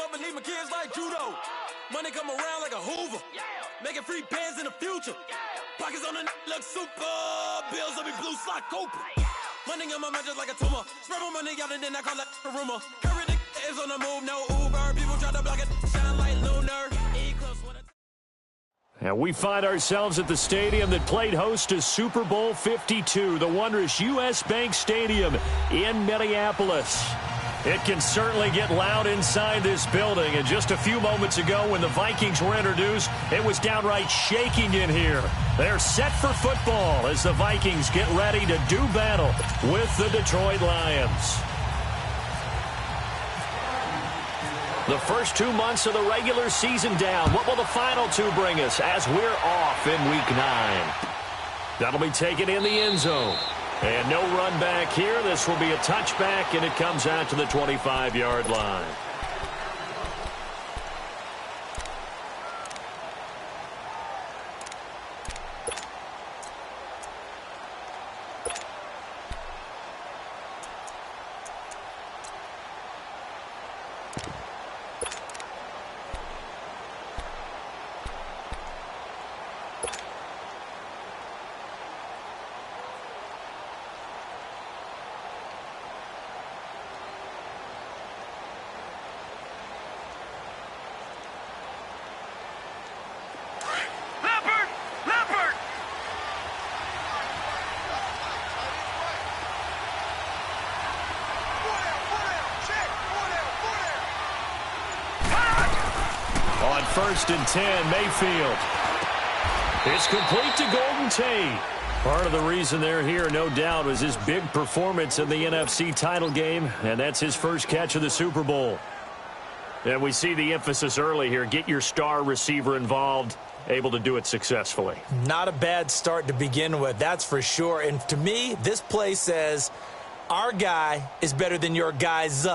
up and leave my kids like judo. Money come around like a Hoover. Making free bands in the future. Pockets on the look super. Bills on me blue slot Cooper. Money on my mind just like a tumor. Spread my money out and then I call that a rumor. Curry is on the move, no Uber. People try to block it, shine like lunar. And we find ourselves at the stadium that played host to Super Bowl 52, the wondrous U.S. Bank Stadium in Minneapolis. It can certainly get loud inside this building, and just a few moments ago when the Vikings were introduced, it was downright shaking in here. They're set for football as the Vikings get ready to do battle with the Detroit Lions. The first 2 months of the regular season down. What will the final two bring us as we're off in Week 9? That'll be taken in the end zone. And no run back here. This will be a touchback, and it comes out to the 25-yard line. On 1st and 10, Mayfield. It's complete to Golden Tate. Part of the reason they're here, no doubt, was his big performance in the NFC title game, and that's his first catch of the Super Bowl. And we see the emphasis early here. Get your star receiver involved, able to do it successfully. Not a bad start to begin with, that's for sure. And to me, this play says, our guy is better than your guy's.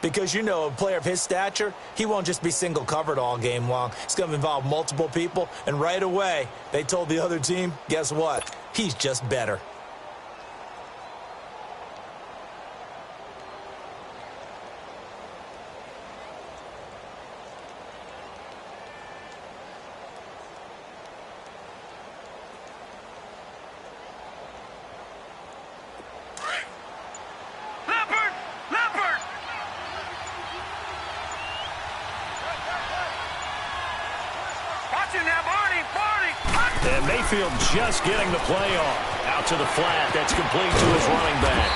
Because, you know, a player of his stature, he won't just be single covered all game long. It's going to involve multiple people. And right away, they told the other team, guess what? He's just better. And Mayfield just getting the play off. Out to the flat. That's complete to his running back.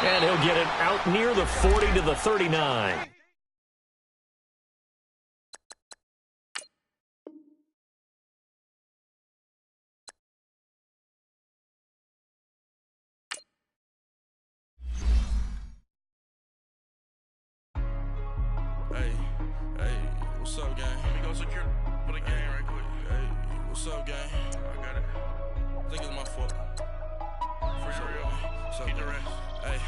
And he'll get it out near the 40 to the 39. Hey, what's up, gang? Let me go secure for the game right quick. Hey, what's up, gang? I got it. I think it's my fault. For real. What's up, keep the rest. Hey,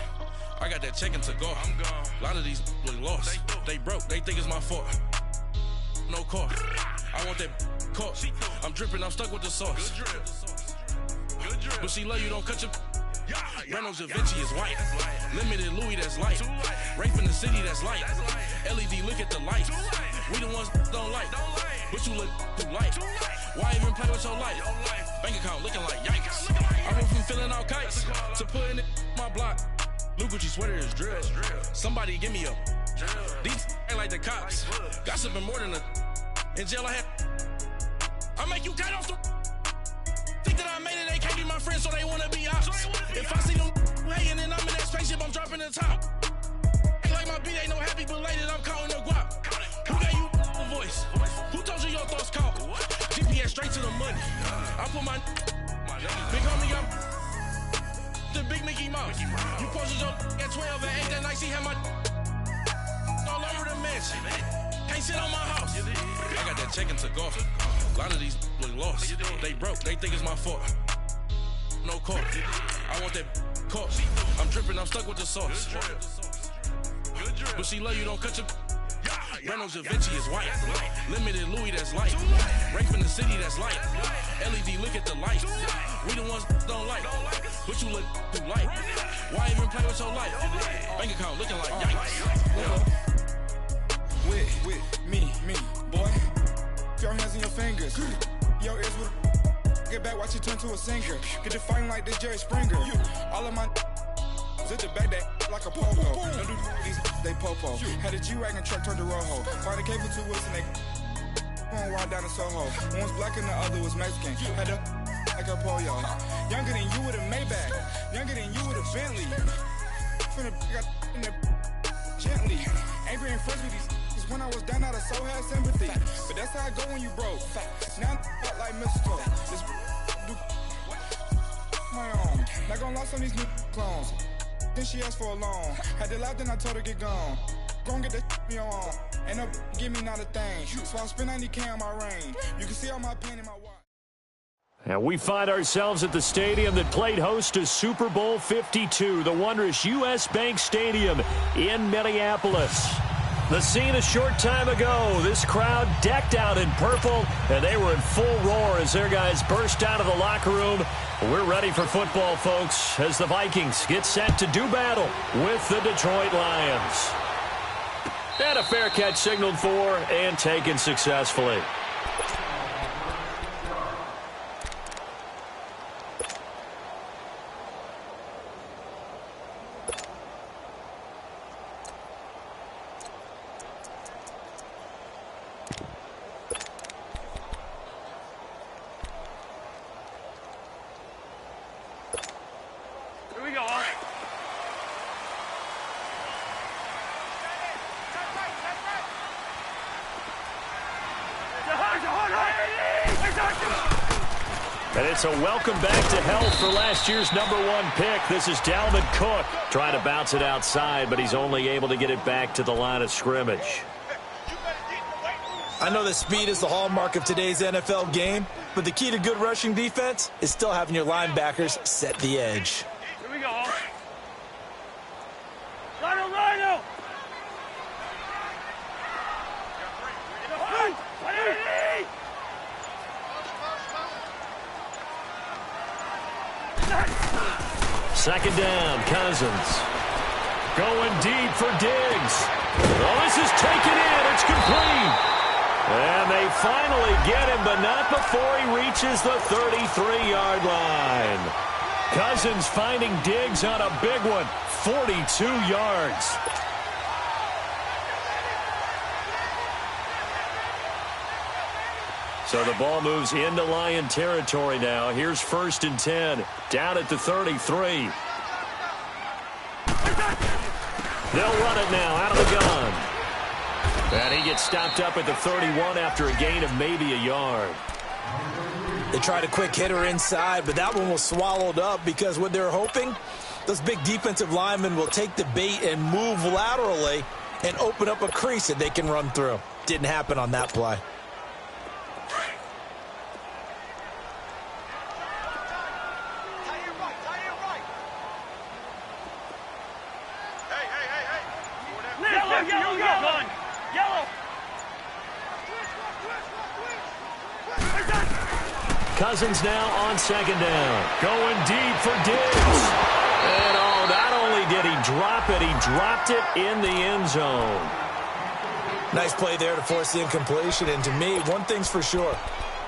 I got that check-in to go. I'm gone. A lot of these look lost. They broke. They think it's my fault. No cost. I want that caught. I'm dripping. I'm stuck with the sauce. Good drip. But she love you. Don't cut your... Reynolds Da Vinci is white. Limited Louis, that's light. Rape in the city, that's light. LED, look at the light. We the ones don't like. But you look too light. Why even play with your life? Bank account looking like yikes. I went from filling out kites to putting it in my block. Blue Gucci sweater is drill. Somebody give me a. These ain't like the cops. Gossiping more than a. In jail I had. I make you cut off the. Think that I made it, they can't be my friends, so they wanna be ops. If I see them hating and I'm in that spaceship, I'm dropping the top. Ain't like my beat ain't no happy belated, I'm counting the guap. Who gave you a voice? Who told you your thoughts count? GPS straight to the money. I put my big homie up the big Mickey Mouse. You posted your at 12 and 8 that night, she had my all over the mansion. Can't sit on my house. I got that check-in to golf. A lot of these look lost. They broke. They think it's my fault. No cost. I want that cost. I'm dripping. I'm stuck with the sauce. But she love you. Don't cut your... Reynolds Da Vinci is white. Limited Louis, that's light. Rape in the city, that's light. LED, look at the light. We the ones don't like. But you look too light. Why even play with your life? Bank account looking like yikes. Me, boy. Your hands and your fingers. Your ears with get back, watch you turn to a singer. Get to fighting like this Jerry Springer. All of my zit the back that like a popo. Don't do these they popo. Had a G-Wagon truck turned to Rojo. Find a cable 2 wheels and they going ride down in Soho. One was black and the other was Mexican. Had a like a pollo. Younger than you with a Maybach. Younger than you with a Bentley. Finna got in the gently. Ain't being friends with these. Cause when I was down, I so had sympathy. But that's how I go when you broke. Now I'm out like mistletoe. This do my own. Not gonna lost on these new clones. Then she asked for a loan. Had to laugh, then I told her get gone. Gon' get that me on. Ain't no give me not a thing. So I spend 90K on my range. You can see all my pain in my watch. And we find ourselves at the stadium that played host to Super Bowl 52, the wondrous U.S. Bank Stadium in Minneapolis. The scene a short time ago, this crowd decked out in purple, and they were in full roar as their guys burst out of the locker room. We're ready for football, folks, as the Vikings get set to do battle with the Detroit Lions. And a fair catch signaled for and taken successfully. And it's a welcome back to health for last year's #1 pick. This is Dalvin Cook trying to bounce it outside, but he's only able to get it back to the line of scrimmage. I know that speed is the hallmark of today's NFL game, but the key to good rushing defense is still having your linebackers set the edge. Here we go. Rhino! Second down, Cousins. Going deep for Diggs. Oh, this is taken in. It's complete. And they finally get him, but not before he reaches the 33-yard line. Cousins finding Diggs on a big one, 42 yards. So the ball moves into Lion territory now. Here's 1st and 10, down at the 33. They'll run it now out of the gun. And he gets stopped up at the 31 after a gain of maybe a yard. They tried a quick hitter inside, but that one was swallowed up because what they're hoping, those big defensive linemen will take the bait and move laterally and open up a crease that they can run through. Didn't happen on that play. Cousins now on 2nd down. Going deep for Diggs. And not only did he drop it, he dropped it in the end zone. Nice play there to force the incompletion. And to me, one thing's for sure.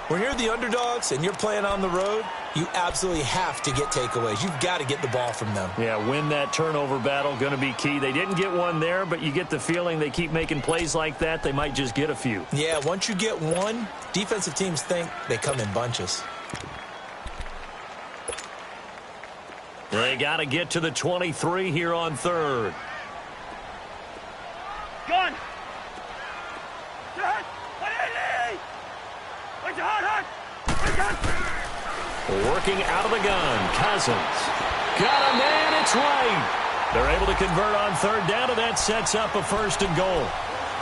When you're the underdogs and you're playing on the road, you absolutely have to get takeaways. You've got to get the ball from them. Yeah, win that turnover battle, going to be key. They didn't get one there, but you get the feeling they keep making plays like that, they might just get a few. Yeah, once you get one, defensive teams think they come in bunches. They got to get to the 23 here on 3rd. Gun! Working out of the gun, Cousins. Got a man, it's right. They're able to convert on 3rd down, and that sets up a 1st and goal.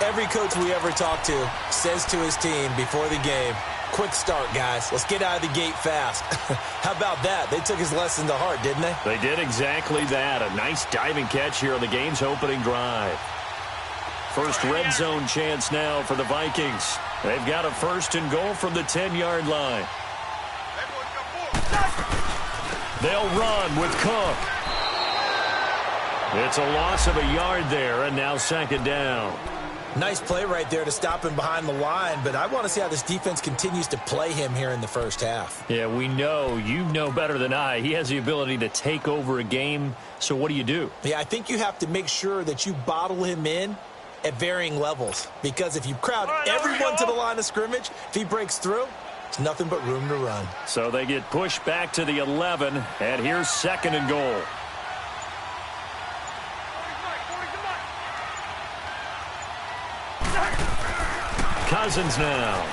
Every coach we ever talk to says to his team before the game, quick start, guys. Let's get out of the gate fast. How about that? They took his lesson to heart, didn't they? They did exactly that. A nice diving catch here on the game's opening drive. First red zone chance now for the Vikings. They've got a 1st and goal from the 10-yard line. They'll run with Cook. It's a loss of a yard there, and now 2nd down. Nice play right there to stop him behind the line, but I want to see how this defense continues to play him here in the first half. Yeah, we know. You know better than I. He has the ability to take over a game, so what do? Yeah, I think you have to make sure that you bottle him in at varying levels, because if you crowd everyone to the line of scrimmage, if he breaks through, it's nothing but room to run. So they get pushed back to the 11, and here's 2nd and goal. Cousins now.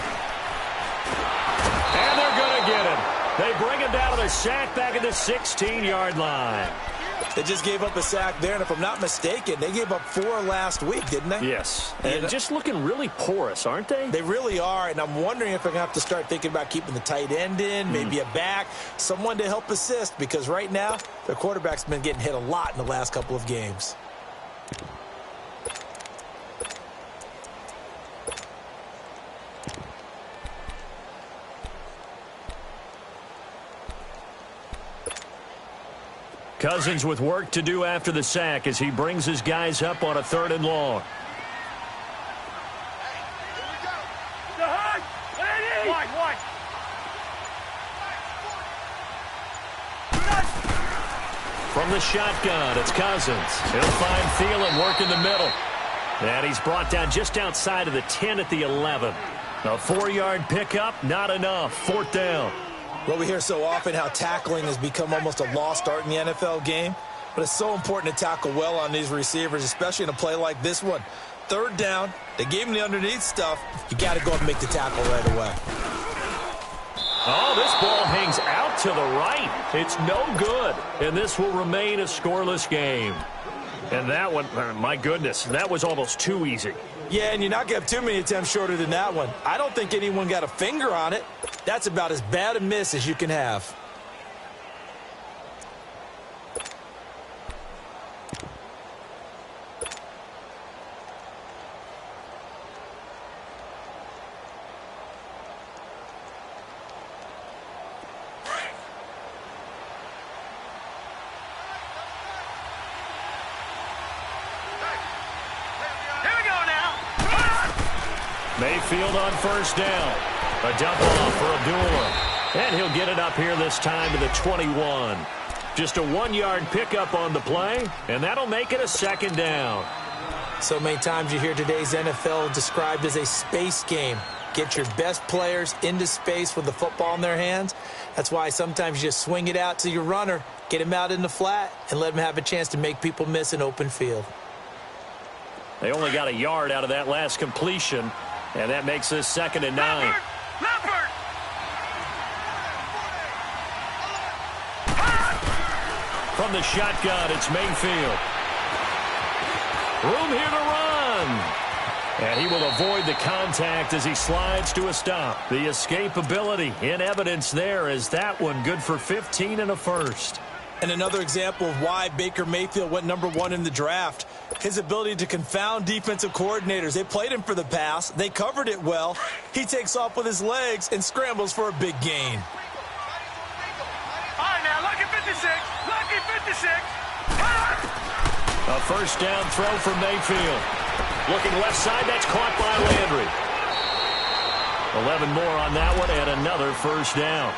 And they're going to get him. They bring him down to the sack back at the 16-yard line. They just gave up a sack there, and if I'm not mistaken, they gave up 4 last week, didn't they? Yes. And just looking really porous, aren't they? They really are, and I'm wondering if they're going to have to start thinking about keeping the tight end in, maybe a back, someone to help assist, because right now, their quarterback's been getting hit a lot in the last couple of games. Cousins with work to do after the sack as he brings his guys up on a 3rd and long. From the shotgun, it's Cousins. He'll find Thielen working the middle. And he's brought down just outside of the 10 at the 11. A 4-yard pickup, not enough. 4th down. Well, we hear so often how tackling has become almost a lost art in the NFL game, but it's so important to tackle well on these receivers, especially in a play like this one. 3rd down, they gave him the underneath stuff. You got to go up and make the tackle right away. Oh, this ball hangs out to the right. It's no good, and this will remain a scoreless game. And that one, my goodness, that was almost too easy. Yeah, and you're not going to have too many attempts shorter than that one. I don't think anyone got a finger on it. That's about as bad a miss as you can have. Mayfield on 1st down. A dump off for Abdullah. And he'll get it up here this time to the 21. Just a 1-yard pickup on the play, and that'll make it a 2nd down. So many times you hear today's NFL described as a space game. Get your best players into space with the football in their hands. That's why sometimes you just swing it out to your runner, get him out in the flat, and let him have a chance to make people miss an open field. They only got a yard out of that last completion, and that makes this 2nd and 9. From the shotgun, it's Mayfield. Room here to run. And he will avoid the contact as he slides to a stop. The escapability in evidence there is that one good for 15 and a 1st. And another example of why Baker Mayfield went #1 in the draft. His ability to confound defensive coordinators. They played him for the pass. They covered it well. He takes off with his legs and scrambles for a big gain. All right, now, lucky 56. Lucky 56. A 1st down throw from Mayfield. Looking left side, that's caught by Landry. 11 more on that one, and another 1st down.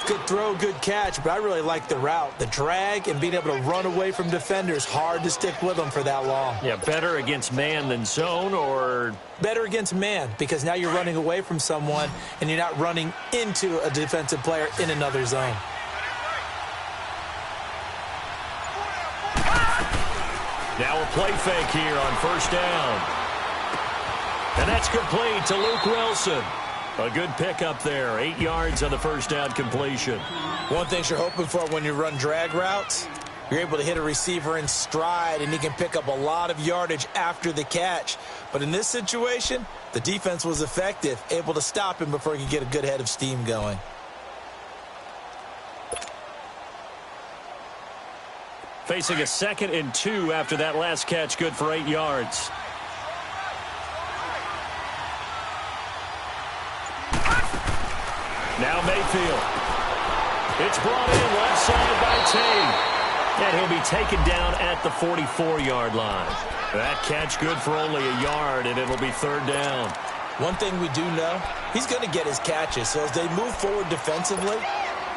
Good throw, good catch, but I really like the route. The drag and being able to run away from defenders, hard to stick with them for that long. Yeah, better against man than zone, or? Better against man, because now you're running away from someone and you're not running into a defensive player in another zone. Now a play fake here on 1st down. And that's complete to Luke Wilson. A good pickup there. 8 yards on the 1st down completion. One thing you're hoping for when you run drag routes, you're able to hit a receiver in stride, and he can pick up a lot of yardage after the catch. But in this situation, the defense was effective, able to stop him before he could get a good head of steam going. Facing a 2nd and 2 after that last catch, good for 8 yards. Now Mayfield. It's brought in left side by Tate. And he'll be taken down at the 44-yard line. That catch good for only a yard, and it'll be third down. One thing we do know, he's going to get his catches. So as they move forward defensively,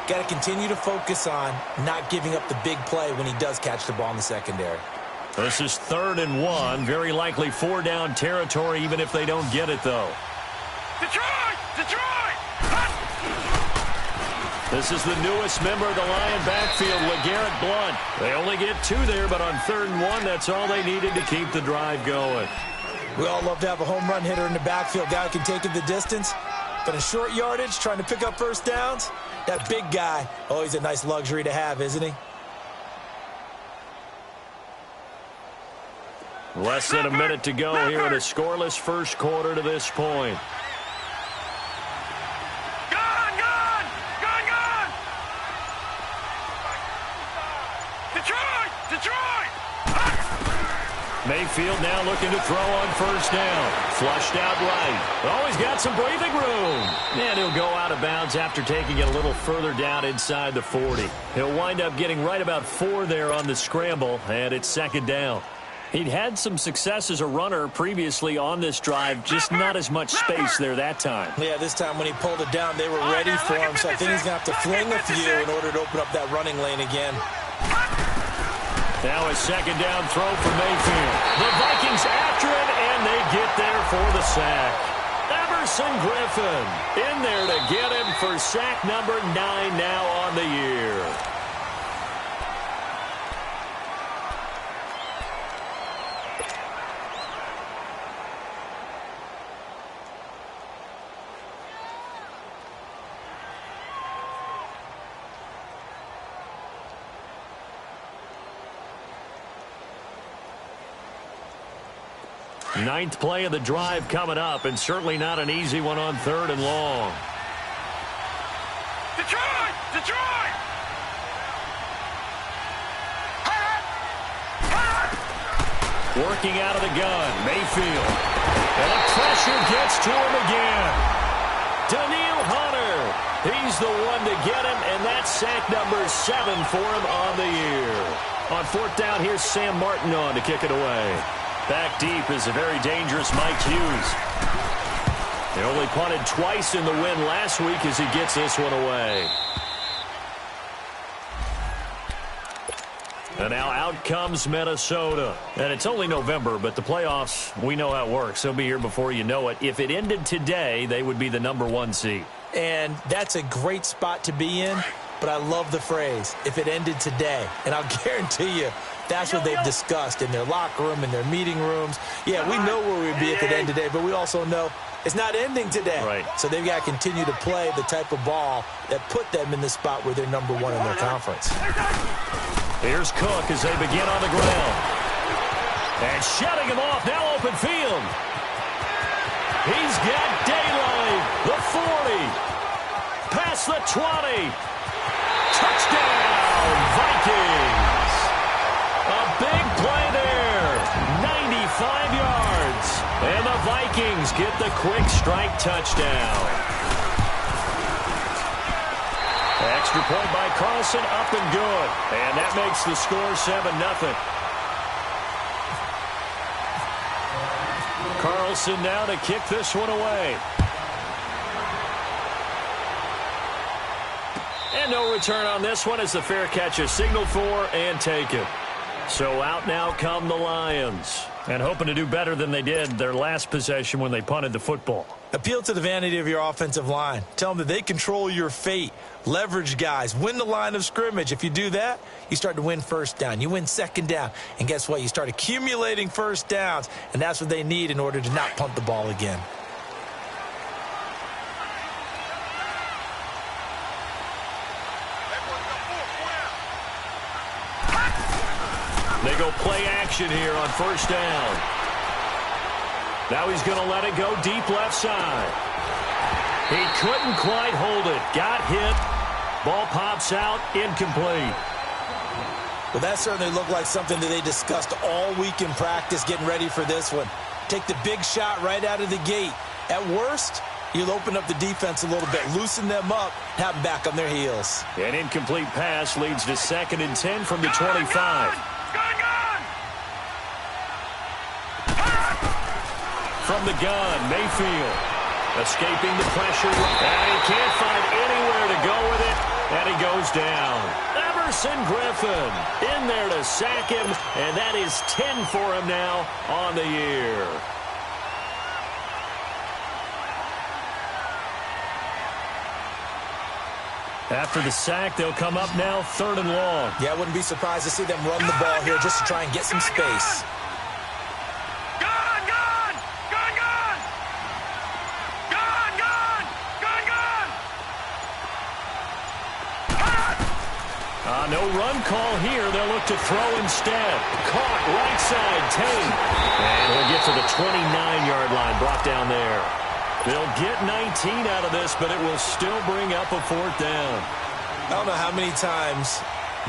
got to continue to focus on not giving up the big play when he does catch the ball in the secondary. This is 3rd and 1. Very likely 4-down territory, even if they don't get it, though. Detroit! Detroit! This is the newest member of the Lion backfield, LeGarrette Blount. They only get 2 there, but on 3rd and 1, that's all they needed to keep the drive going. We all love to have a home run hitter in the backfield, guy who can take it the distance. But in short yardage, trying to pick up first downs, that big guy, always a nice luxury to have, isn't he? Less than a minute to go here in a scoreless first quarter to this point. Mayfield now looking to throw on first down. Flushed out right. Oh, he's got some breathing room. And he'll go out of bounds after taking it a little further down inside the 40. He'll wind up getting right about 4 there on the scramble, and it's 2nd down. He'd had some success as a runner previously on this drive, just not as much space there that time. Yeah, this time when he pulled it down, they were ready for him, so I think he's going to have to fling a few in order to open up that running lane again. Now a 2nd down throw for Mayfield. The Vikings after it, and they get there for the sack. Everson Griffin in there to get him for sack number 9 now on the year. Ninth play of the drive coming up, and certainly not an easy one on 3rd and long. Detroit! Detroit! Working out of the gun, Mayfield. And the pressure gets to him again. Daniil Hunter. He's the one to get him, and that's sack number 7 for him on the year. On 4th down, here's Sam Martin on to kick it away. Back deep is a very dangerous Mike Hughes. They only punted twice in the win last week as he gets this one away. And now out comes Minnesota. And it's only November, but the playoffs, we know how it works. They'll be here before you know it. If it ended today, they would be the number 1 seed. And that's a great spot to be in, but I love the phrase, if it ended today. And I'll guarantee you, that's what they've discussed in their locker room, in their meeting rooms. Yeah, we know where we'd be if it ended today, but we also know it's not ending today. Right. So they've got to continue to play the type of ball that put them in the spot where they're number 1 in their conference. Here's Cook as they begin on the ground. And shutting him off, now open field. He's got daylight. The 40. Past the 20. Touchdown, Vikings. A big play there. 95 yards. And the Vikings get the quick strike touchdown. Extra point by Carlson, up and good. And that makes the score 7-0. Carlson now to kick this one away. And no return on this one as the fair catch is signaled for and taken. So out now come the Lions. And hoping to do better than they did their last possession when they punted the football. Appeal to the vanity of your offensive line. Tell them that they control your fate. Leverage guys. Win the line of scrimmage. If you do that, you start to win first down. You win 2nd down. And guess what? You start accumulating first downs. And that's what they need in order to not punt the ball again. They go play action here on first down. Now he's going to let it go deep left side. He couldn't quite hold it. Got hit. Ball pops out. Incomplete. Well, that certainly looked like something that they discussed all week in practice getting ready for this one. Take the big shot right out of the gate. At worst, You'll open up the defense a little bit, loosen them up, have them back on their heels. An incomplete pass leads to 2nd and 10 from the 25. From the gun, Mayfield escaping the pressure, and he can't find anywhere to go with it, and he goes down. Emerson Griffin in there to sack him, and that is 10 for him now on the year. After the sack, they'll come up now 3rd and long. Yeah, I wouldn't be surprised to see them run the ball here just to try and get some space. No run call here. They'll look to throw instead. Caught right side, Tate. And he'll get to the 29-yard line, brought down there. They'll get 19 out of this, but it will still bring up a 4th down. I don't know how many times,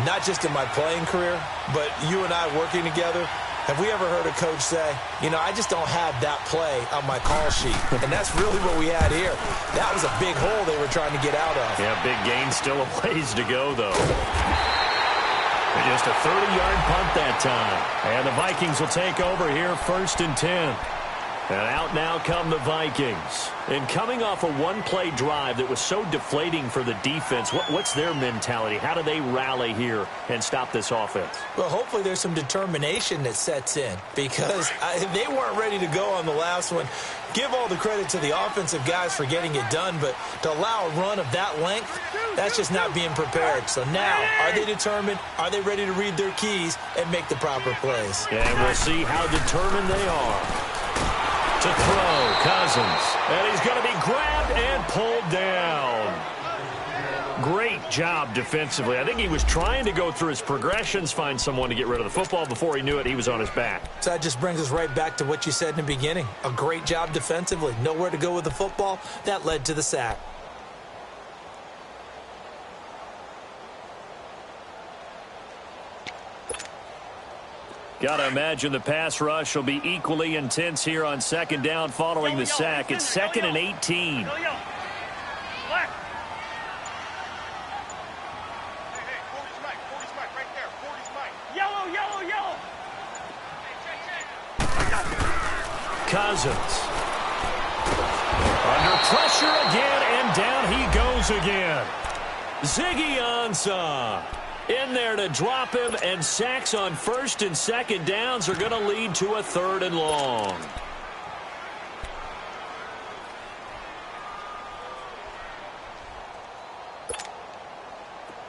not just in my playing career, but you and I working together, have we ever heard a coach say, you know, I just don't have that play on my call sheet. And that's really what we had here. That was a big hole they were trying to get out of. Yeah, big gain, still a ways to go, though. Just a 30-yard punt that time. And the Vikings will take over here 1st and 10. And out now come the Vikings. And coming off a one-play drive that was so deflating for the defense, what's their mentality? How do they rally here and stop this offense? Well, hopefully there's some determination that sets in because they weren't ready to go on the last one. Give all the credit to the offensive guys for getting it done, but to allow a run of that length, that's just not being prepared. So now, are they determined? Are they ready to read their keys and make the proper plays? And we'll see how determined they are. To throw, Cousins. And he's going to be grabbed and pulled down. Great job defensively. I think he was trying to go through his progressions, find someone to get rid of the football. Before he knew it, he was on his back. So that just brings us right back to what you said in the beginning. A great job defensively. Nowhere to go with the football. That led to the sack. Got to imagine the pass rush will be equally intense here on 2nd down following the sack. It's 2nd and 18. Cousins. Under pressure again, and down he goes again. Ziggy Ansah. In there to drop him, and sacks on 1st and 2nd downs are going to lead to a 3rd and long.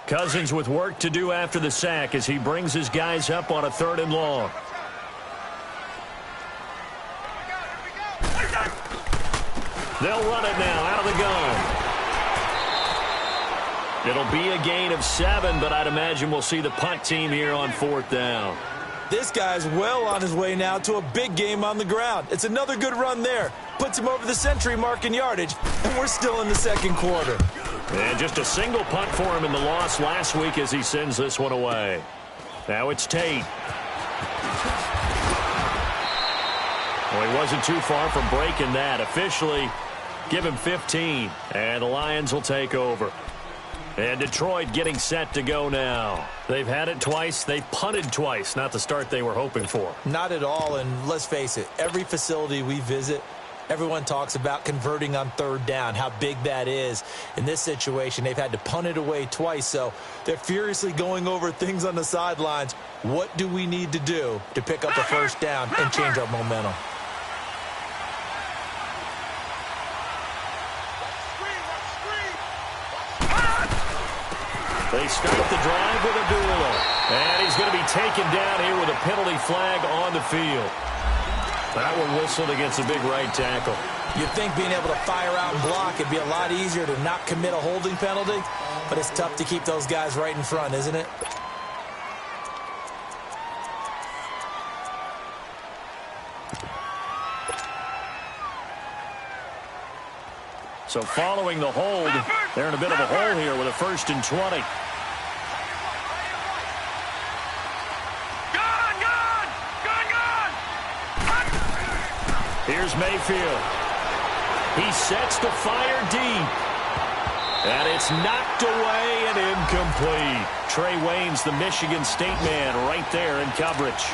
Cousins with work to do after the sack as he brings his guys up on a 3rd and long. They'll run it now out of the gun. It'll be a gain of 7, but I'd imagine we'll see the punt team here on 4th down. This guy's well on his way now to a big game on the ground. It's another good run there. Puts him over the century mark in yardage, and we're still in the 2nd quarter. And just a single punt for him in the loss last week as he sends this one away. Now it's Tate. Well, he wasn't too far from breaking that. Officially, give him 15, and the Lions will take over. And Detroit getting set to go now. They've had it twice. They've punted twice. Not the start they were hoping for. Not at all, and let's face it, every facility we visit, everyone talks about converting on 3rd down, how big that is. In this situation, they've had to punt it away twice, so they're furiously going over things on the sidelines. What do we need to do to pick up a 1st down and change our momentum? They start the drive with Abdullah. And he's going to be taken down here with a penalty flag on the field. That one whistled against a big right tackle. You'd think being able to fire out and block it'd be a lot easier to not commit a holding penalty, but it's tough to keep those guys right in front, isn't it? So following the hold, they're in a bit of a hole here with a 1st and 20. Here's Mayfield. He sets to fire deep. And it's knocked away and incomplete. Trey Wayne's the Michigan State man right there in coverage.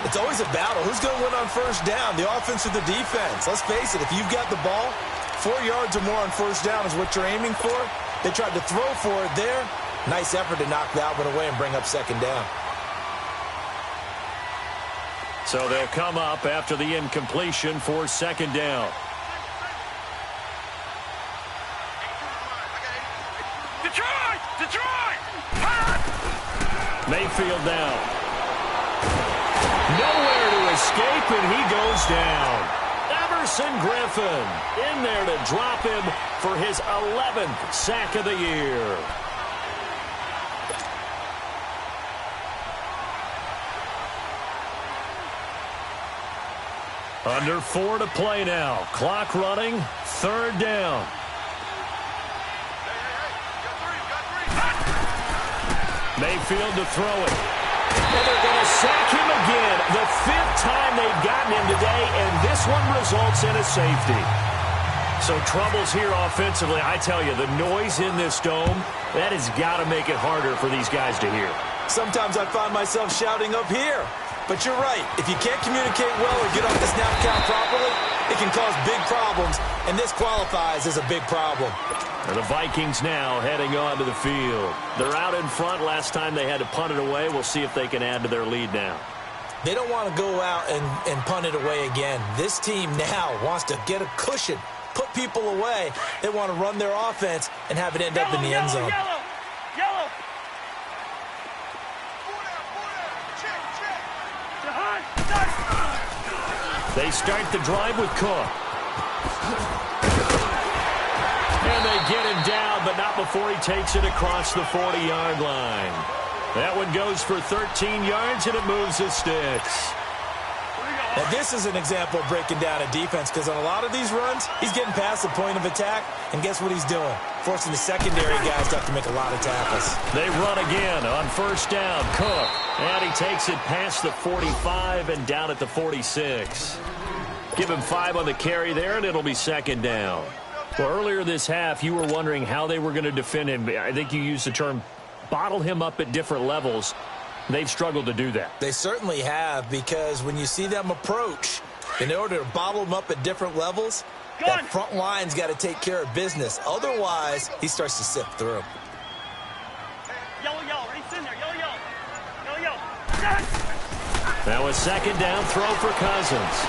It's always a battle. Who's going to win on first down, the offense or the defense? Let's face it, if you've got the ball, 4 yards or more on first down is what you're aiming for. They tried to throw for it there. Nice effort to knock that one away and bring up second down. So they'll come up after the incompletion for second down. Detroit! Detroit! Mayfield down. Nowhere to escape, and he goes down. Everson Griffin in there to drop him for his 11th sack of the year. Under 4 to play now. Clock running. Third down. Mayfield to throw it. And they're going to sack him again. The 5th time they've gotten him today, and this one results in a safety. So troubles here offensively. I tell you, the noise in this dome, that has got to make it harder for these guys to hear. Sometimes I find myself shouting up here. But you're right. If you can't communicate well or get off the snap count properly, it can cause big problems, and this qualifies as a big problem. And the Vikings now heading on to the field. They're out in front. Last time they had to punt it away. We'll see if they can add to their lead now. They don't want to go out and punt it away again. This team now wants to get a cushion, put people away. They want to run their offense and have it end up in the end zone. Yellow! They start the drive with Cook. And they get him down, but not before he takes it across the 40-yard line. That one goes for 13 yards, and it moves the sticks. Now, this is an example of breaking down a defense, because on a lot of these runs, he's getting past the point of attack, and guess what he's doing? Forcing the secondary guys to have to make a lot of tackles. They run again on first down. Cook, and he takes it past the 45 and down at the 46. Give him 5 on the carry there, and it'll be second down. Well, earlier this half, you were wondering how they were going to defend him. I think you used the term bottle him up at different levels. They've struggled to do that. They certainly have, because when you see them approach, in order to bottle them up at different levels, that front line's got to take care of business. Otherwise, he starts to sift through. Yellow, race in there, yellow. Now a second down throw for Cousins.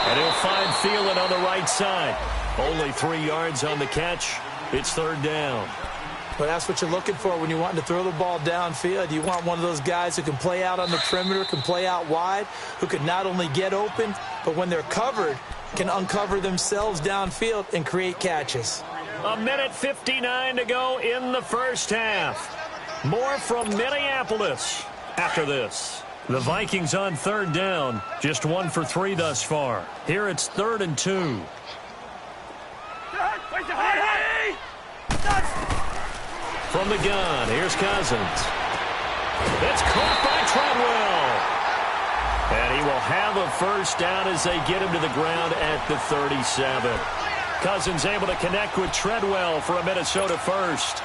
And he'll find Thielen on the right side. Only 3 yards on the catch. It's third down. But that's what you're looking for when you're wanting to throw the ball downfield. You want one of those guys who can play out on the perimeter, can play out wide, who can not only get open, but when they're covered, can uncover themselves downfield and create catches. 1:59 to go in the first half. More from Minneapolis after this. The Vikings on third down, just 1 for 3 thus far. Here it's 3rd and 2. From the gun, here's Cousins. It's caught by Treadwell. And he will have a first down as they get him to the ground at the 37. Cousins able to connect with Treadwell for a Minnesota first.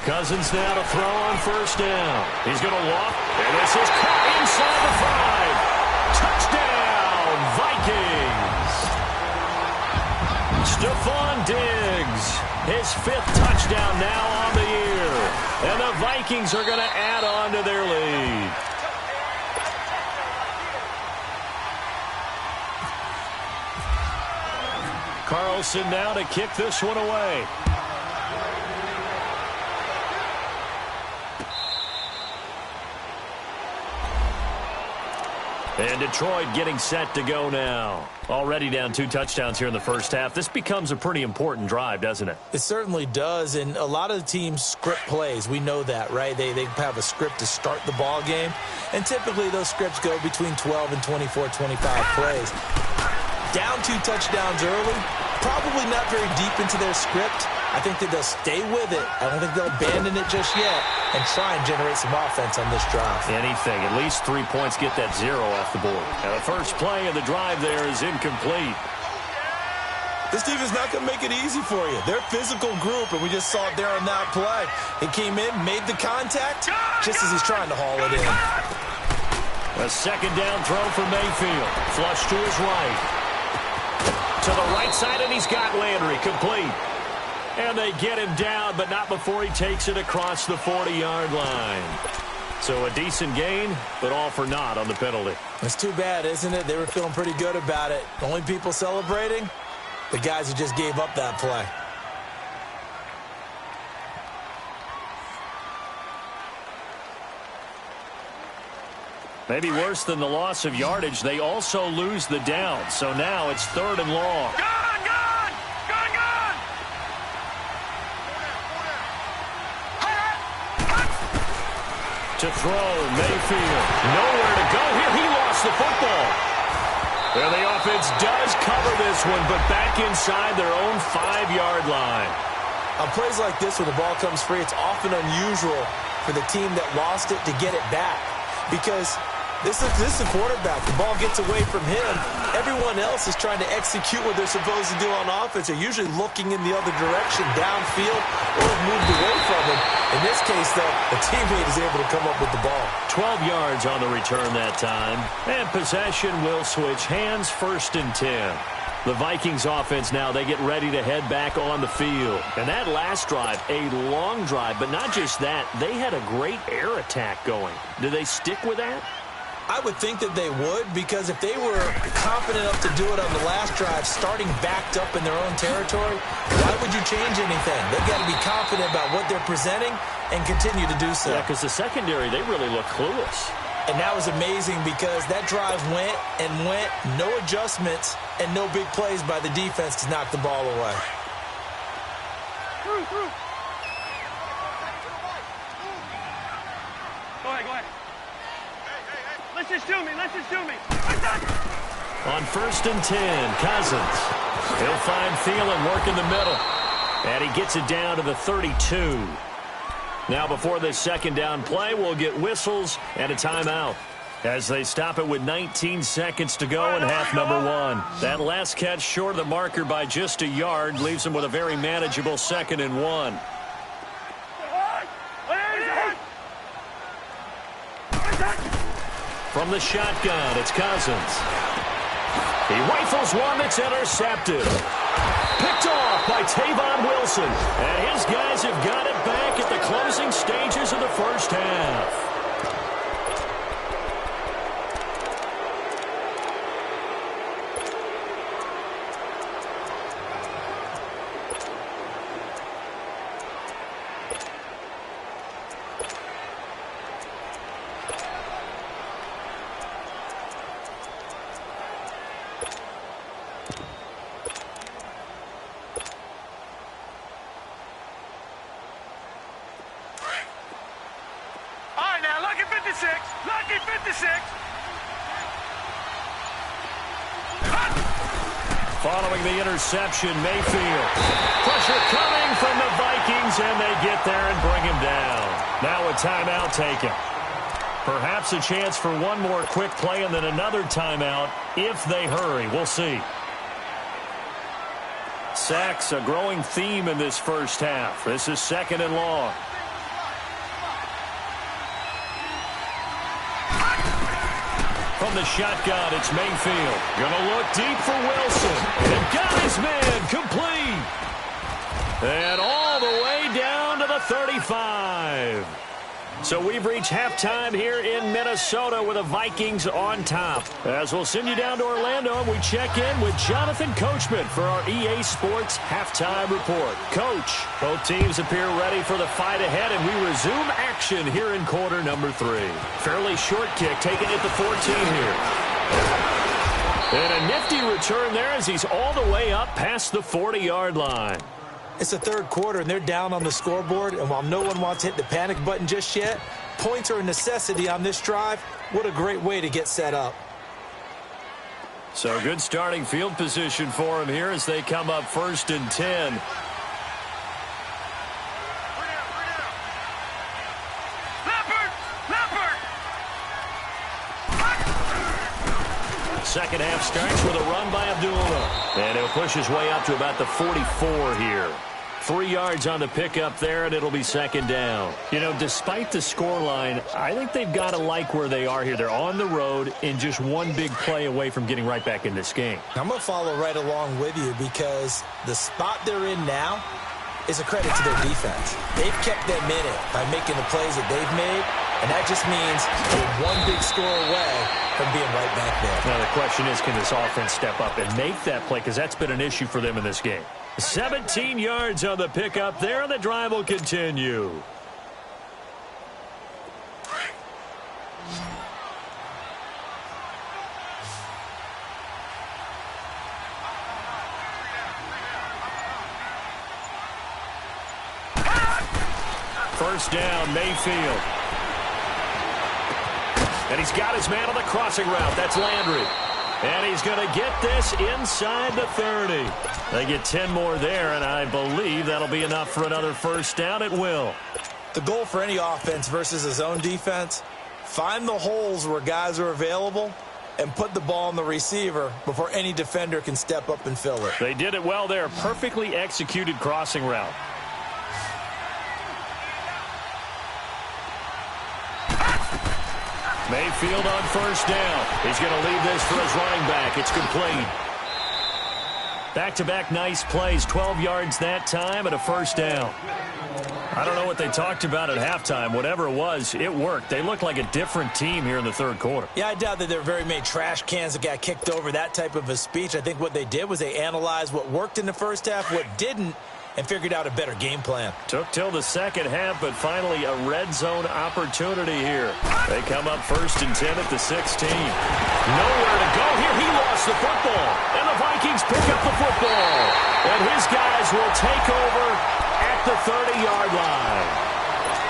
Cousins now to throw on first down. He's going to walk, and this is caught inside the 5. Touchdown, Vikings. Stephon Diggs, his 5th touchdown now on the year. And the Vikings are going to add on to their lead. Carlson now to kick this one away. And Detroit getting set to go now. Already down 2 touchdowns here in the first half. This becomes a pretty important drive, doesn't it? It certainly does, and a lot of the teams script plays. We know that, right? They have a script to start the ball game, and typically those scripts go between 12 and 24, 25 plays. Down 2 touchdowns early, Probably not very deep into their script. I think that they'll stay with it. I don't think they'll abandon it just yet and try and generate some offense on this drive. Anything. At least 3 points, get that 0 off the board. Now the first play of the drive there is incomplete. This defense is not going to make it easy for you. They're a physical group, and we just saw it there on that play. He came in, made the contact, just as he's trying to haul it in. A second down throw for Mayfield. Flush to his right. To the right side, and he's got Landry. Complete. And they get him down, but not before he takes it across the 40-yard line. So a decent gain, but all for naught on the penalty. It's too bad, isn't it? They were feeling pretty good about it. The only people celebrating, the guys who just gave up that play. Maybe worse than the loss of yardage, they also lose the down. So now it's 3rd and long. Gone! To throw, Mayfield. Nowhere to go here. He lost the football. And the offense does cover this one, but back inside their own 5-yard line. On plays like this, when the ball comes free, it's often unusual for the team that lost it to get it back. Because this is a quarterback. The ball gets away from him. Everyone else is trying to execute what they're supposed to do on offense. They're usually looking in the other direction, downfield, or have moved away from him. In this case, though, a teammate is able to come up with the ball. 12 yards on the return that time. And possession will switch hands, 1st and 10. The Vikings offense now, they get ready to head back on the field. And that last drive, a long drive, but not just that, they had a great air attack going. Do they stick with that? I would think that they would, because if they were confident enough to do it on the last drive, starting backed up in their own territory, why would you change anything? They've got to be confident about what they're presenting and continue to do so. Yeah, because the secondary, they really look clueless. And that was amazing because that drive went and went, no adjustments, and no big plays by the defense to knock the ball away. Go ahead. Listen to me. On 1st and 10, Cousins. He'll find Thielen working the middle. And he gets it down to the 32. Now before this second down play, we'll get whistles and a timeout as they stop it with 19 seconds to go in half number 1. That last catch short of the marker by just a yard leaves them with a very manageable 2nd and 1. From the shotgun, it's Cousins. He rifles one that's intercepted. Picked off by Tavon Wilson. And his guys have got it back at the closing stages of the first half. Lucky 56. Following the interception, Mayfield. Pressure coming from the Vikings, and they get there and bring him down. Now a timeout taken. Perhaps a chance for one more quick play and then another timeout if they hurry. We'll see. Sacks, a growing theme in this first half. This is 2nd and long. From the shotgun, it's Mayfield. Gonna look deep for Wilson. And got his man complete. And all the way down to the 35. So we've reached halftime here in Minnesota with the Vikings on top. As we'll send you down to Orlando, and we check in with Jonathan Coachman for our EA Sports Halftime Report. Coach, both teams appear ready for the fight ahead, and we resume action here in quarter number 3. Fairly short kick taken at the 14 here. And a nifty return there as he's all the way up past the 40-yard line. It's the third quarter, and they're down on the scoreboard, and while no one wants to hit the panic button just yet, points are a necessity on this drive. What a great way to get set up. So good starting field position for him here as they come up 1st and 10. Second half starts with a run by Abdullah. And he'll push his way up to about the 44 here. 3 yards on the pickup there, and it'll be 2nd down. You know, despite the scoreline, I think they've got to like where they are here. They're on the road and just one big play away from getting right back in this game. I'm going to follow right along with you because the spot they're in now is a credit to their defense. They've kept them in it by making the plays that they've made, and that just means they're one big score away from being right back there. Now the question is, can this offense step up and make that play? Because that's been an issue for them in this game. 17 yards on the pickup there, and the drive will continue. First down, Mayfield. And he's got his man on the crossing route. That's Landry. And he's going to get this inside the 30. They get 10 more there, and I believe that'll be enough for another first down. It will. The goal for any offense versus his own defense, find the holes where guys are available and put the ball on the receiver before any defender can step up and fill it. They did it well there. Perfectly executed crossing route. Mayfield on first down. He's going to leave this for his running back. It's complete. Back-to-back nice plays. 12 yards that time and a first down. I don't know what they talked about at halftime. Whatever it was, it worked. They looked like a different team here in the third quarter. Yeah, I doubt that there were very many trash cans that got kicked over, that type of a speech. I think what they did was they analyzed what worked in the first half, what didn't, and figured out a better game plan. Took till the second half, but finally a red zone opportunity here. They come up 1st and 10 at the 16. Nowhere to go here. He lost the football, and the Vikings pick up the football. And his guys will take over at the 30-yard line.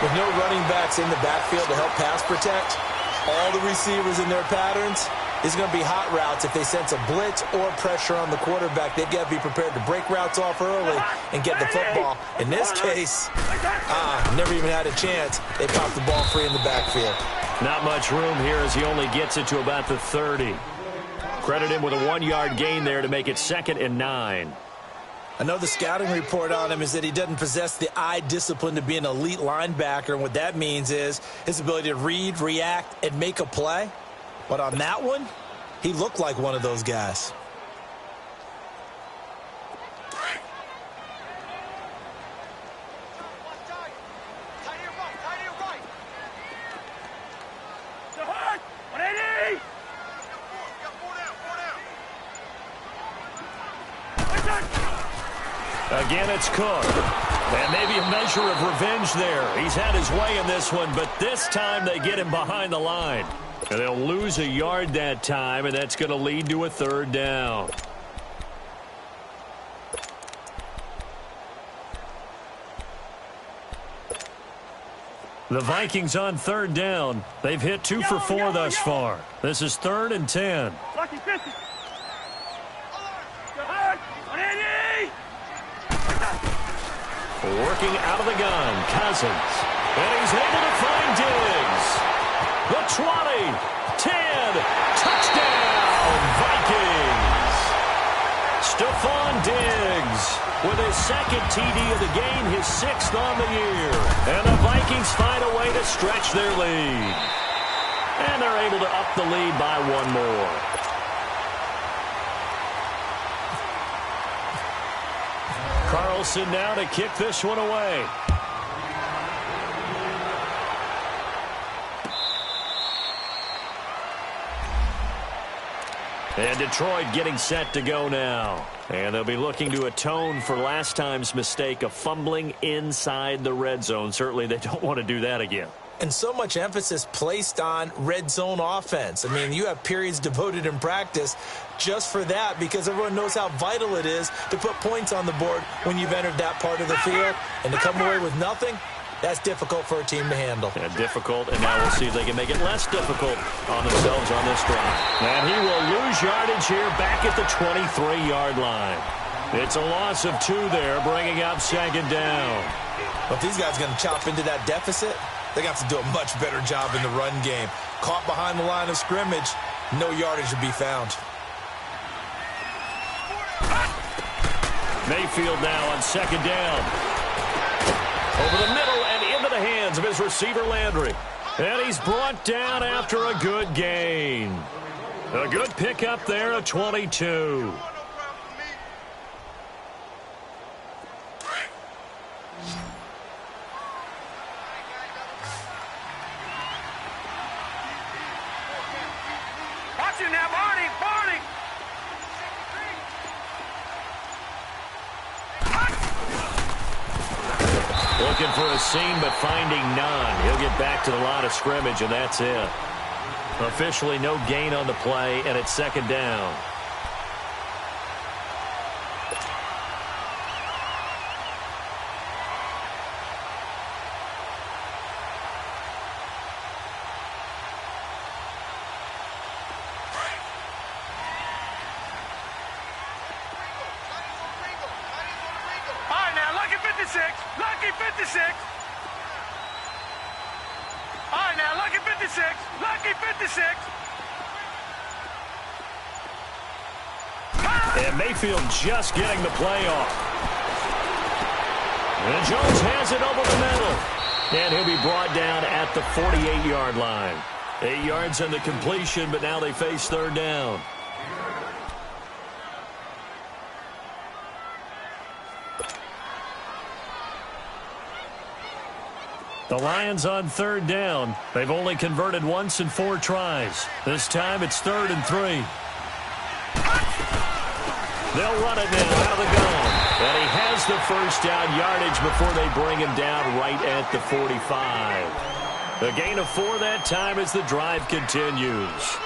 With no running backs in the backfield to help pass protect, all the receivers in their patterns, is going to be hot routes. If they sense a blitz or pressure on the quarterback, they've got to be prepared to break routes off early and get the football. In this case, never even had a chance. They popped the ball free in the backfield. Not much room here as he only gets it to about the 30. Credit him with a 1-yard gain there to make it 2nd and 9. I know the scouting report on him is that he doesn't possess the eye discipline to be an elite linebacker, and what that means is his ability to read, react, and make a play. But on that one, he looked like one of those guys. Again, it's Cook. And maybe a measure of revenge there. He's had his way in this one, but this time they get him behind the line. And they'll lose a yard that time, and that's going to lead to a 3rd down. The Vikings on 3rd down. They've hit 2 for 4 thus far. This is 3rd and 10. Working out of the gun, Cousins. And he's able to find Diggs. The 20, 10, touchdown, Vikings. Stephon Diggs with his 2nd TD of the game, his 6th on the year. And the Vikings find a way to stretch their lead. And they're able to up the lead by 1 more. Carlson now to kick this one away. And Detroit getting set to go now. And they'll be looking to atone for last time's mistake of fumbling inside the red zone. Certainly they don't want to do that again. And so much emphasis placed on red zone offense. I mean, you have periods devoted in practice just for that because everyone knows how vital it is to put points on the board when you've entered that part of the field. And to come away with nothing, That's difficult for a team to handle. Yeah, difficult, and now we'll see if they can make it less difficult on themselves on this drive. And he will lose yardage here back at the 23-yard line. It's a loss of 2 there, bringing up second down. Well, if these guys are going to chop into that deficit, they got to do a much better job in the run game. Caught behind the line of scrimmage, no yardage to be found. Mayfield now on second down. Over the middle and into the hands of his receiver, Landry. And he's brought down after a good gain. A good pickup there at 22. Watch it now, Barney! Barney! Looking for a seam, but finding none. He'll get back to the line of scrimmage, and that's it. Officially no gain on the play, and it's second down. Lucky 56. All right, now, lucky 56. Lucky 56. And Mayfield just getting the play off. And Jones has it over the middle. And he'll be brought down at the 48-yard line. 8 yards on the completion, but now they face third down. The Lions on third down. They've only converted once in 4 tries. This time it's 3rd and 3. They'll run it now out of the gun. And he has the first down yardage before they bring him down right at the 45. A gain of 4 that time as the drive continues.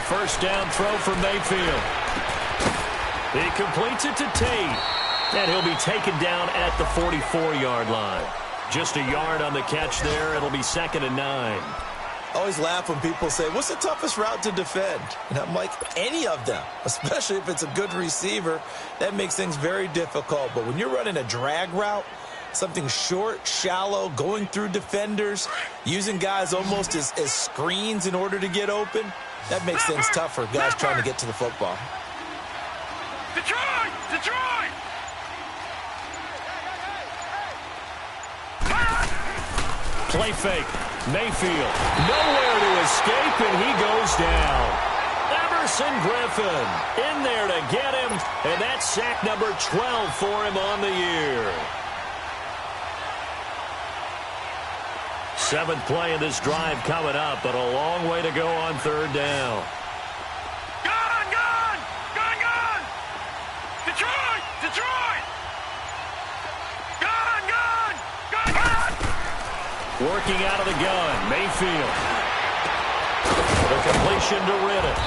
First down throw for Mayfield. He completes it to Tate. And he'll be taken down at the 44-yard line. Just a yard on the catch there. It'll be 2nd and 9. I always laugh when people say, what's the toughest route to defend? And I'm like, any of them, especially if it's a good receiver. That makes things very difficult. But when you're running a drag route, something short, shallow, going through defenders, using guys almost as screens in order to get open, that makes things tough for guys trying to get to the football. Detroit! Detroit! Play fake. Mayfield. Nowhere to escape, and he goes down. Emerson Griffin in there to get him, and that's sack number 12 for him on the year. 7th play of this drive coming up, but a long way to go on third down. Gone! Gone! Gone! Gone! Detroit! Detroit! Gone! Gone! Gone! Gone! Working out of the gun, Mayfield. The completion to Riddick.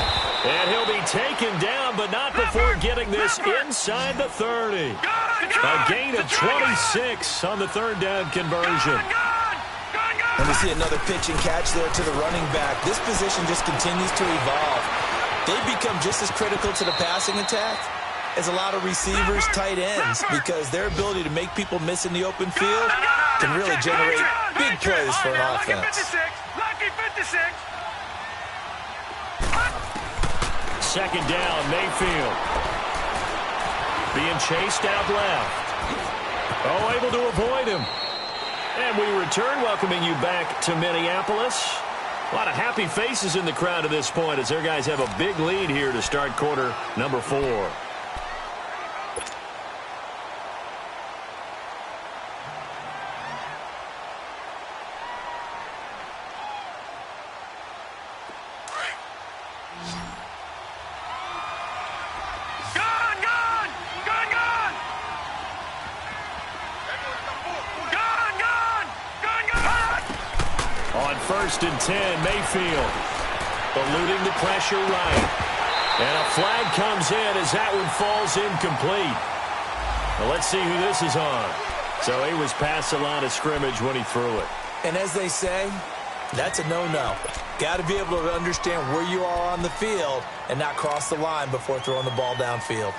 And he'll be taken down, but not before getting this inside the 30. A gain of 26 on the third down conversion. And we see another pitch and catch there to the running back. This position just continues to evolve. They become just as critical to the passing attack as a lot of receivers, tight ends, because their ability to make people miss in the open field can really generate big plays for an offense. Lucky 56. Second down, Mayfield. Being chased out left. Oh, able to avoid him. And we return, welcoming you back to Minneapolis. A lot of happy faces in the crowd at this point as their guys have a big lead here to start quarter number 4. 1st and 10. Mayfield eluding the pressure right. And a flag comes in as that one falls incomplete. Well, let's see who this is on. So he was past the line of scrimmage when he threw it. And as they say, that's a no-no. Got to be able to understand where you are on the field and not cross the line before throwing the ball downfield.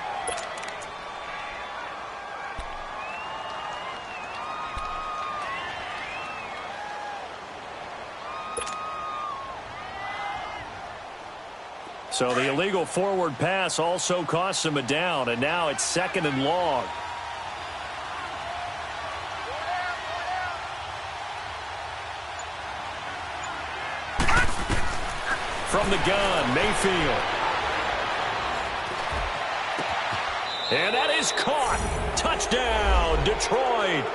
So the illegal forward pass also costs him a down, and now it's 2nd and long. From the gun, Mayfield. And that is caught. Touchdown, Detroit.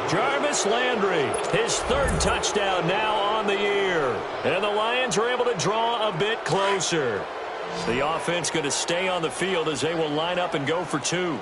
Jarvis Landry, his 3rd touchdown now on the year. And the Lions are able to draw a bit closer. The offense going to stay on the field as they will line up and go for 2.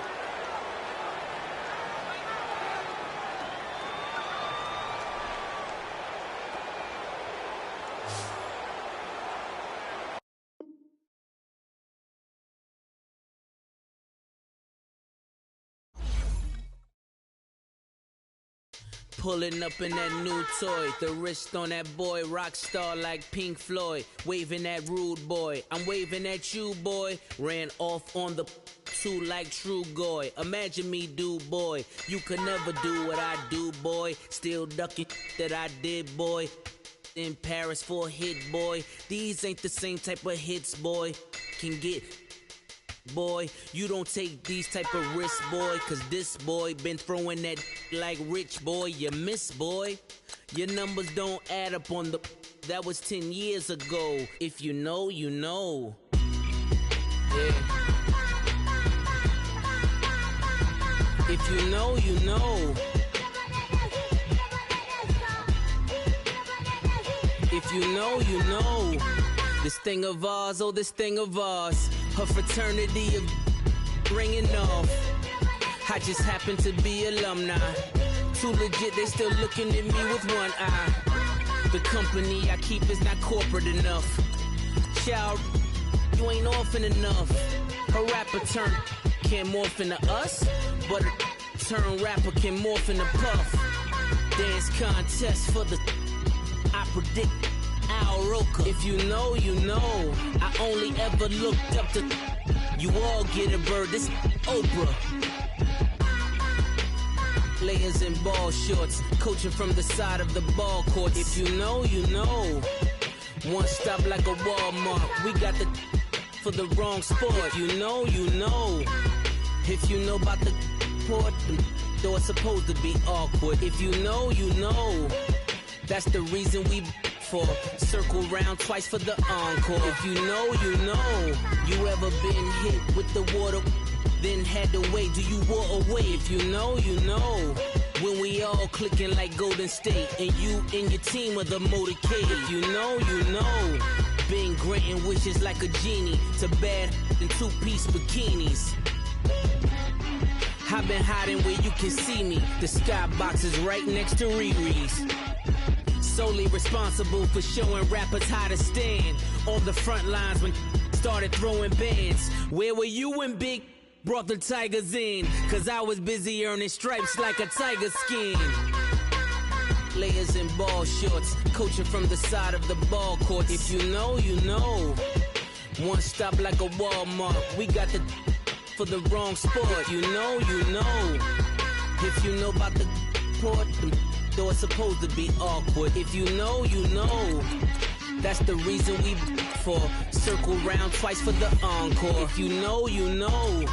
Pulling up in that new toy, the wrist on that boy, rock star like Pink Floyd, waving at rude boy, I'm waving at you boy, ran off on the 2 like True Goy, imagine me do boy, you could never do what I do boy, still ducking that I did boy, in Paris for a hit boy, these ain't the same type of hits boy, can get boy, you don't take these type of risks, boy, cause this boy been throwing that like rich boy, you miss, boy. Your numbers don't add up on the, that was 10 years ago. If you know, you know. Yeah. If you know, you know. If you know, you know. This thing of ours, oh, this thing of ours. Her fraternity of ringing off. I just happen to be alumni. Too legit, they still looking at me with one eye. The company I keep is not corporate enough. Child, you ain't orphan enough. A rapper turn can't morph into us, but a turn rapper can morph into Puff. Dance contest for the, I predict Al Roker. If you know, you know. I only ever looked up to, you all get a bird, this Oprah. Layers in ball shorts, coaching from the side of the ball court. If you know, you know. One stop like a Walmart. We got the for the wrong sport. If you know, you know. If you know about the port, though it's supposed to be awkward. If you know, you know. That's the reason we for circle round twice for the encore. If you know, you know. You ever been hit with the water? Then had to wait, do you walk away? If you know, you know. When we all clicking like Golden State, and you and your team are the motorcade. If you know, you know. Been granting wishes like a genie to bad in 2-piece bikinis. I've been hiding where you can see me. The skybox is right next to Riri's. Solely responsible for showing rappers how to stand on the front lines when started throwing bands. Where were you when Big brought the Tigers in? Cause I was busy earning stripes like a tiger skin. Layers in ball shorts, coaching from the side of the ball court. If you know, you know. One stop like a Walmart. We got the for the wrong sport. If you know, you know. If you know about the port, though it's supposed to be awkward. If you know, you know. That's the reason we for circle round twice for the encore. If you know, you know.